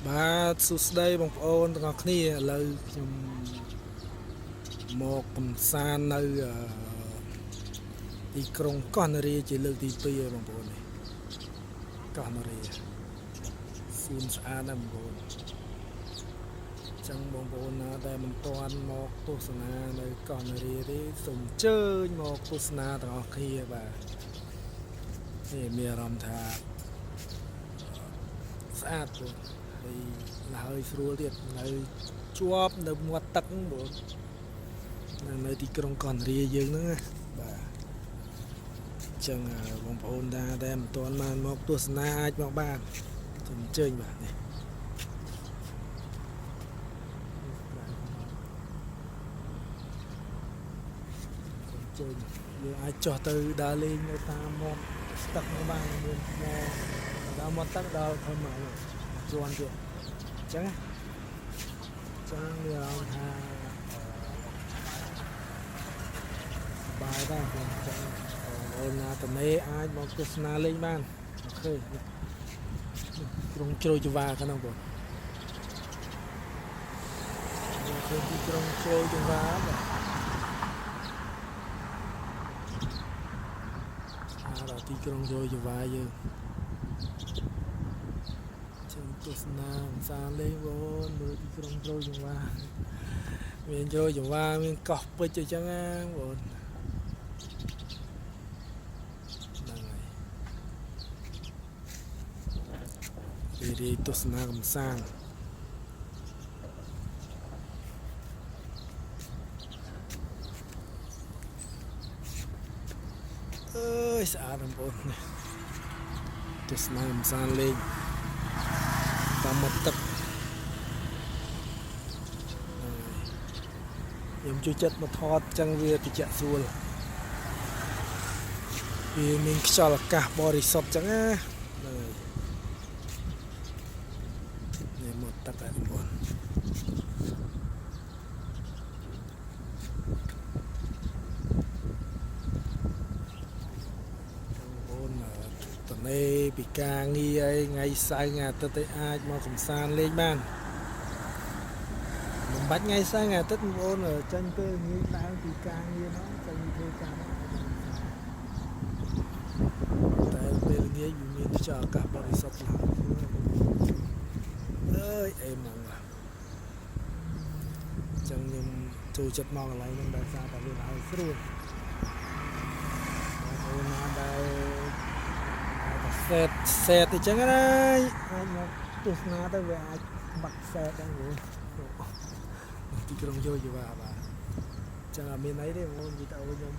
បាទសួស្តីបងប្អូនទាំងអស់គ្នាឥឡូវខ្ញុំមកកំសាន្តនៅទីក្រុងកោះនរាជាលើកទី2ហើយបងប្អូននេះកោះនរាសួនស្អាតណាស់បងប្អូនចឹងបងប្អូនណាដែលមិនទាន់មកទស្សនានៅកោះនរាទេសូមអញ្ជើញមកទស្សនាទាំងអស់គ្នាបាទនេះមានអារម្មណ៍ថាស្អាតបងហើយហើយស្រួលទៀតនៅជាប់នៅមាត់ទឹកបងនៅទីក្រុងកោះនរាយើងហ្នឹងណាបាទចឹងបងប្អូនដែលមិនទាន់បានមកទស្សនាអាចមកបានសូមអញ្ជើញបាទនេះអញ្ជើញយើងអាចចុះទៅដើរលេងនៅតាមមាត់ទឹកនោះបានមានមកដល់មាត់ទឹកដល់ធំមកជាន់ទៀតអញ្ចឹងមានអារម្មណ៍ថាបាយដែរបងចឹងអូនណាតនេអាចមកទស្សនាលេងបានអូខេក្រុងជ្រោយចង្វាខាងហ្នឹងបងគឺទីក្រុងជ្រោយចង្វាបាទដល់ទីក្រុងជ្រោយចង្វាយើងចឹងទស្សនាភាសាលេងបងមើលទីក្រុងជ្រោយចង្វាមានជ្រោយចង្វាមានកោះពេជ្រអញ្ចឹងណាបងរីទស្សនាកំសាន្តអើយស្អាតបងប្អូនទស្សនាកំសាន្តលេងតាមមាត់ទឹកខ្ញុំជួយចិត្តមកថតចឹងវាត្រជាក់ស្រួលវាមានខ្យល់អាកាសបរិសុទ្ធចឹងណានេះមាត់ទឹកហើយបងប្អូនតនេពីការងារអីថ្ងៃសៅរ៍ថ្ងៃអាទិត្យទៅអាចមកកំសាន្តលេងបានមិនបាច់ថ្ងៃសៅរ៍ថ្ងៃអាទិត្យបងប្អូនចាញ់ពេលងាយដើរពីការងារនោះចាញ់ធ្វើការតែពេលងាយវាមានខ្យល់អាកាសបរិសុទ្ធឡើងអើយអេម៉ងចឹងខ្ញុំចូលចិត្តមកកន្លែងហ្នឹងដោយសារតែវាឲ្យស្រួលបងប្អូនណាដែលសេតអញ្ចឹងណាអាចមកទស្សនាទៅវាអាចបាត់សេតដែរបងទីក្រុងជ្រោយចង្វាបាទចឹងអត់មានអីទេបងវីដេអូខ្ញុំ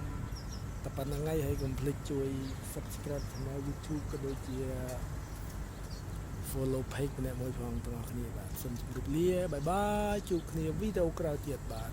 តែប៉ុណ្្នឹងហើយហើយកុំភ្លេចជួយ Subscribe Channel YouTube ក៏ដូចជា Follow Page ម្នាក់មួយផងទាំងអស់គ្នាបាទសូមជម្រាបលាបាយបាយជួបគ្នាវីដេអូក្រោយទៀតបាទ